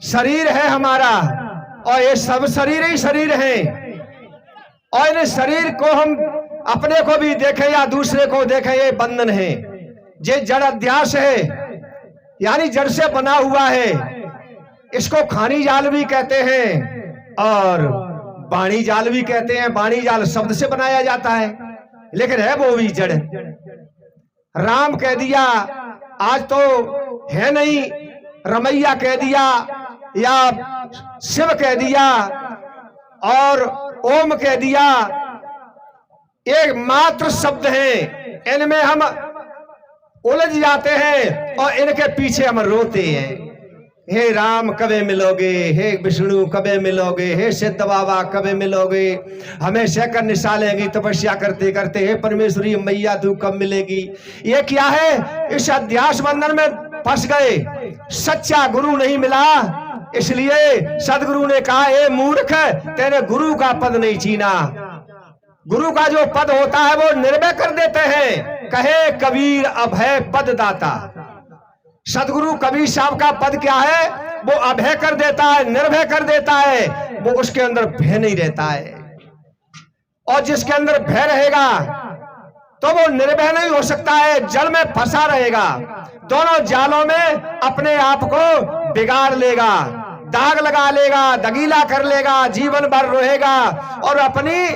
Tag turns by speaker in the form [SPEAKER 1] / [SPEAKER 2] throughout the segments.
[SPEAKER 1] शरीर है हमारा, और ये सब शरीर ही शरीर है, और इन शरीर को हम अपने को भी देखें या दूसरे को देखें, ये बंधन है, ये जड़ अध्यास है, यानी जड़ से बना हुआ है। इसको खानी जाल भी कहते हैं और बाणी जाल भी कहते हैं। बाणी जाल शब्द से बनाया जाता है, लेकिन है वो भी जड़। राम कह दिया, आज तो है नहीं, रमैया कह दिया या शिव कह दिया और ओम कह दिया, एक मात्र शब्द है, इनमें हम उलझ जाते हैं और इनके पीछे हम रोते हैं। हे राम कबे मिलोगे, हे विष्णु कबे मिलोगे, हे सिद्ध बाबा कबे मिलोगे, हमें शेखर निशालेंगी तपस्या करते करते, हे परमेश्वरी मैया तू कब मिलेगी। ये क्या है, इस अध्यास बंधन में फंस गए, सच्चा गुरु नहीं मिला, इसलिए सदगुरु ने कहा, ए मूर्ख तेरे गुरु का पद नहीं छीना। गुरु का जो पद होता है वो निर्भय कर देते हैं। कहे कबीर अभय पद दाता, सदगुरु कबीर साहब का पद क्या है, वो अभय कर देता है, निर्भय कर देता है, वो उसके अंदर भय नहीं रहता है। और जिसके अंदर भय रहेगा तो वो निर्भय नहीं हो सकता है, जल में फंसा रहेगा, दोनों जालों में अपने आप को बिगाड़ लेगा, दाग लगा लेगा, दगीला कर लेगा, जीवन भर रोएगा और अपनी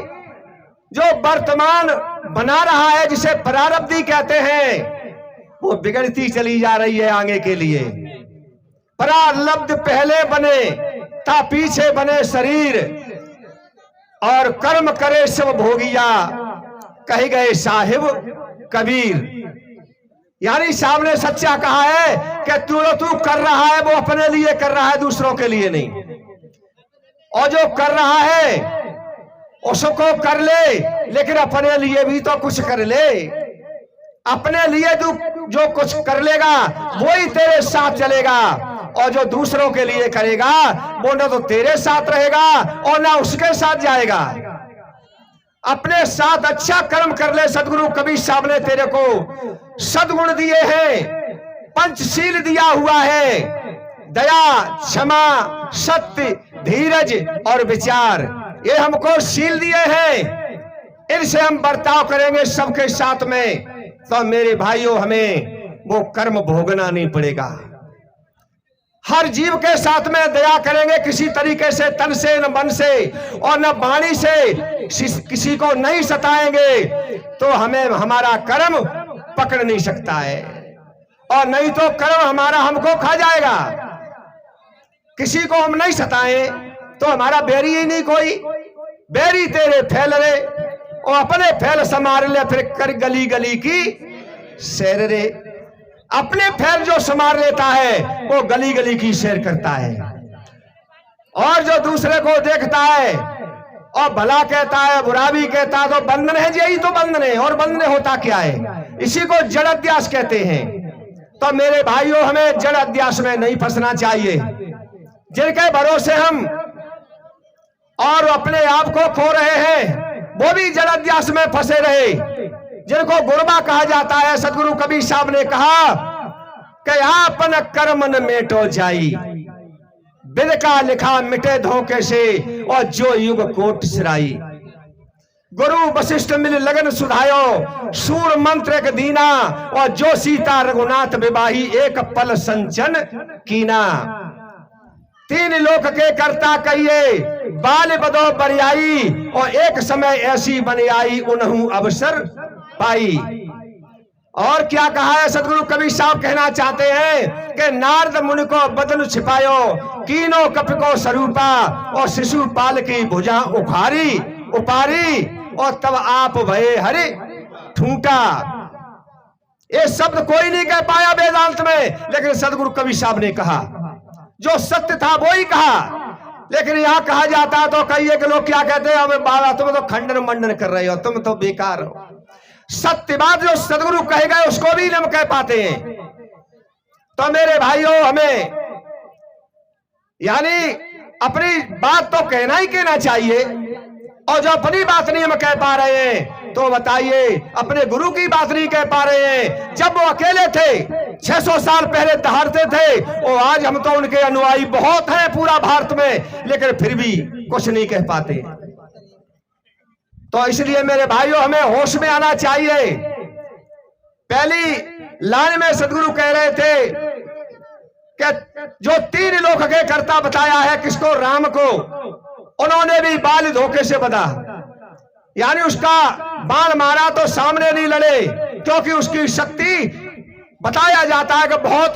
[SPEAKER 1] जो वर्तमान बना रहा है, जिसे प्रारब्धि कहते हैं, वो बिगड़ती चली जा रही है आगे के लिए। प्रारब्ध पहले बने ता पीछे बने शरीर, और कर्म करे सब भोगिया, कह गए साहिब कबीर। यानी साहब ने सच्चा कहा है कि तू कर रहा है वो अपने लिए कर रहा है, दूसरों के लिए नहीं। और जो कर रहा है उसको कर ले, लेकिन अपने लिए भी तो कुछ कर ले। अपने लिए तू जो कुछ कर लेगा वही तेरे साथ चलेगा, और जो दूसरों के लिए करेगा वो ना तो तेरे साथ रहेगा और ना उसके साथ जाएगा। अपने साथ अच्छा कर्म कर ले। सदगुरु कबीर साहब ने तेरे को सद्गुण दिए हैं, पंचशील दिया हुआ है, दया, क्षमा, सत्य, धीरज और विचार, ये हमको शील दिए हैं। इनसे हम बर्ताव करेंगे सबके साथ में, तो मेरे भाइयों हमें वो कर्म भोगना नहीं पड़ेगा। हर जीव के साथ में दया करेंगे, किसी तरीके से, तन से न मन से और न वाणी से किसी को नहीं सताएंगे, तो हमें हमारा कर्म पकड़ नहीं सकता है, और नहीं तो कर्म हमारा हमको खा जाएगा। किसी को हम नहीं सताएं तो हमारा बैरी ही नहीं कोई। बैरी तेरे फैल रे और अपने फैल समार ले, फिर कर गली गली की सैर रे। अपने फैल जो समार लेता है वो गली गली की सैर करता है, और जो दूसरे को देखता है और भला कहता है, बुरा भी कहता है, तो बंधन है। यही तो बंधन है, और बंधन होता क्या है, इसी को जड़ अध्यास कहते हैं। तो मेरे भाइयों हमें जड़ अध्यास में नहीं फंसना चाहिए। जिनके भरोसे हम और अपने आप को खो रहे हैं वो भी जड़ अध्यास में फंसे रहे, जिनको गुरबा कहा जाता है। सदगुरु कबीर साहब ने कहा कि आपन कर्मन मेटो जाई, बिद का लिखा मिटे धोखे से, और जो युग कोट सिराई। गुरु वशिष्ठ मिल लगन सुधायो, सूर मंत्र एक दीना, और जो सीता रघुनाथ विवाही, एक पल संचन कीना। तीन लोक के कर्ता कहिए, बाल बदो बरियाई, और एक समय ऐसी बन आई, उन्हू अवसर पाई। और क्या कहा है सदगुरु कबीर साहब, कहना चाहते हैं कि नारद मुनि को बदन छिपायो, कीनो कप को स्वरूपा, और शिशुपाल की भुजा उखारी उपारी, और तब आप भये हरि ठूंटा। ये शब्द कोई नहीं कह पाया वेदांत में, लेकिन सदगुरु कबीर साहब ने कहा। जो सत्य था वो ही कहा, लेकिन यहां कहा जाता तो कई एक लोग क्या कहते हैं, हमें बाबा तुम तो खंडन मंडन कर रहे हो, तुम तो बेकार हो। सत्य बात जो सदगुरु कहे गए उसको भी हम कह पाते हैं। तो मेरे भाइयों हमें यानी अपनी बात तो कहना ही कहना चाहिए, और जो अपनी बात नहीं हम कह पा रहे हैं तो बताइए अपने गुरु की बात नहीं कह पा रहे हैं। जब वो अकेले थे 600 साल पहले दहाड़ते थे, और आज हम तो उनके अनुयायी बहुत हैं पूरा भारत में, लेकिन फिर भी कुछ नहीं कह पाते। तो इसलिए मेरे भाइयों, हमें होश में आना चाहिए। पहली लाइन में सदगुरु कह रहे थे कि जो 3 लोक के कर्ता बताया है, किसको? राम को। उन्होंने भी बाल धोखे से बधा, यानी उसका बाण मारा तो सामने नहीं लड़े, क्योंकि उसकी शक्ति बताया जाता है कि बहुत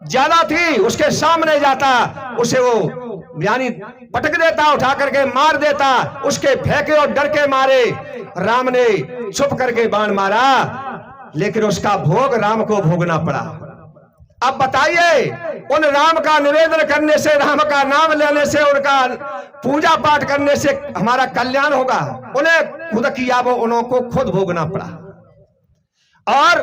[SPEAKER 1] ज्यादा थी। उसके सामने जाता, उसे वो यानी पटक देता, उठा करके मार देता, उसके फेंके और डर के मारे राम ने छुप करके बाण मारा, लेकिन उसका भोग राम को भोगना पड़ा। अब बताइए, उन राम का निवेदन करने से, राम का नाम लेने से, उनका पूजा पाठ करने से हमारा कल्याण होगा? उन्हें खुद किया वो उनको खुद भोगना पड़ा। और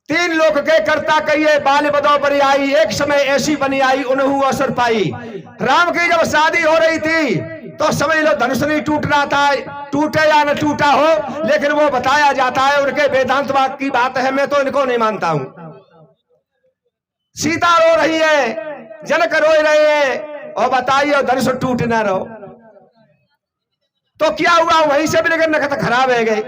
[SPEAKER 1] 3 लोक के कर्ता कहिए बाल बदौ बरी आई, एक समय ऐसी बनी आई उन्हों अवसर पाई। राम की जब शादी हो रही थी तो समझ लो धनुष नहीं टूट रहा था, टूटे या न टूटा हो, लेकिन वो बताया जाता है, उनके वेदांत वाक्य की बात है, मैं तो इनको नहीं मानता हूं। सीता रो रही है, जनक रो रहे हैं, और बताइए धनुष टूट ना रहो तो क्या हुआ? वहीं से भी लेकिन नखत खराब है गए,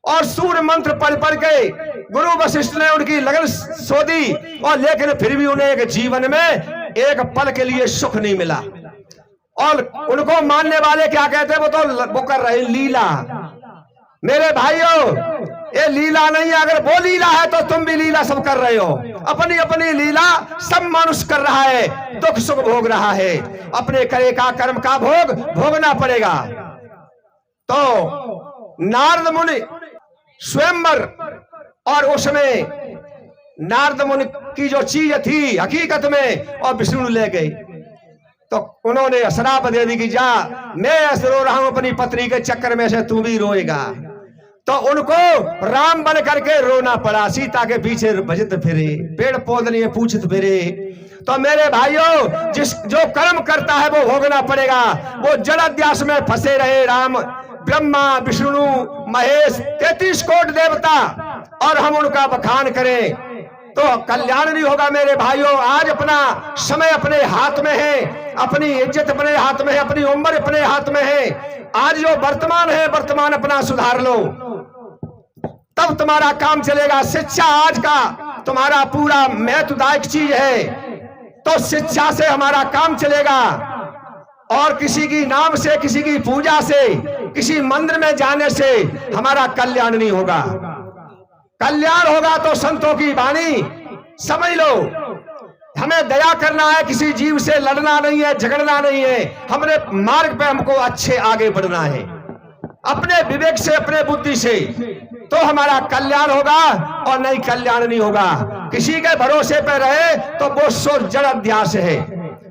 [SPEAKER 1] और सूर्य मंत्र पढ़ पढ़ के गुरु वशिष्ठ ने उनकी लगन सोधी, और लेकिन फिर भी उन्हें एक जीवन में एक पल के लिए सुख नहीं मिला। और उनको मानने वाले क्या कहते हैं? वो कर रहे लीला। मेरे भाइयों, ये लीला नहीं है। अगर वो लीला है तो तुम भी लीला सब कर रहे हो। अपनी अपनी लीला सब मनुष्य कर रहा है, दुख सुख भोग रहा है, अपने करे का कर्म का भोग भोगना पड़ेगा। तो नारद मुनि स्वयंवर, और उसमें नारद मुनि की जो चीज थी हकीकत में, और विष्णु ले गए, तो उन्होंने श्राप दे दी कि जा, मैं ऐसे रो रहा हूं अपनी पत्नी के चक्कर में से, तू भी रोएगा। तो उनको राम बन करके रोना पड़ा, सीता के पीछे भजत फिरे, पेड़ पौधे पूछत फिरे। तो मेरे भाइयों, जो कर्म करता है वो भोगना पड़ेगा। वो जड़ अध्यास में फंसे रहे राम, ब्रह्मा विष्णु महेश 33 कोट देवता, और हम उनका बखान करें तो कल्याण नहीं होगा। मेरे भाइयों, आज अपना समय अपने हाथ में है, अपनी इज्जत अपने हाथ में है, अपनी उम्र अपने हाथ में है। आज जो वर्तमान है, वर्तमान अपना सुधार लो, तब तुम्हारा काम चलेगा। शिक्षा आज का तुम्हारा पूरा महत्वदायक चीज है, तो शिक्षा से हमारा काम चलेगा। और किसी की नाम से, किसी की पूजा से, किसी मंदिर में जाने से हमारा कल्याण नहीं होगा। कल्याण होगा तो संतों की वाणी समझ लो। हमें दया करना है, किसी जीव से लड़ना नहीं है, झगड़ना नहीं है। हमने मार्ग पे हमको अच्छे आगे बढ़ना है, अपने विवेक से, अपने बुद्धि से, तो हमारा कल्याण होगा, और नहीं कल्याण नहीं होगा। किसी के भरोसे पे रहे तो वो सोच जड़ अध्यास है,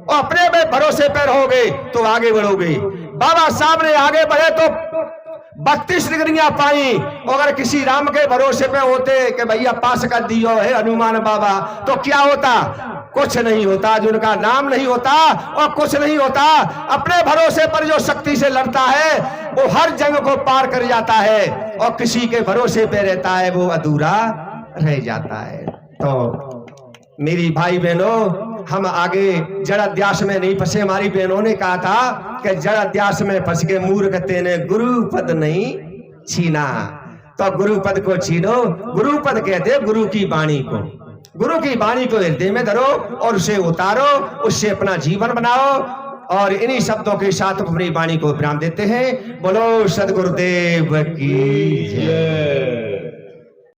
[SPEAKER 1] और अपने में भरोसे पे रहोगे तो आगे बढ़ोगे। बाबा साहब ने आगे बढ़े तो 32 डिग्रियां पाई। अगर किसी राम के भरोसे पे होते कि भैया पास कर दियो है हनुमान बाबा, तो क्या होता? कुछ नहीं होता। जिनका नाम नहीं होता और कुछ नहीं होता। अपने भरोसे पर जो शक्ति से लड़ता है वो हर जंग को पार कर जाता है, और किसी के भरोसे पे रहता है वो अधूरा रह जाता है। तो मेरी भाई बहनों, हम आगे जड़ अध्यास में नहीं फंसे। हमारी बहनों ने कहा था कि जड़ अध्यास में फंस के मूर्ख तेने गुरु पद नहीं छीना। तो गुरु पद को छीनो। गुरु पद कहते गुरु की वाणी को। गुरु की वाणी को हृदय में धरो और उसे उतारो, उससे अपना जीवन बनाओ। और इन्हीं शब्दों के साथ अपनी वाणी को विराम देते हैं। बोलो सदगुरुदेव की जय।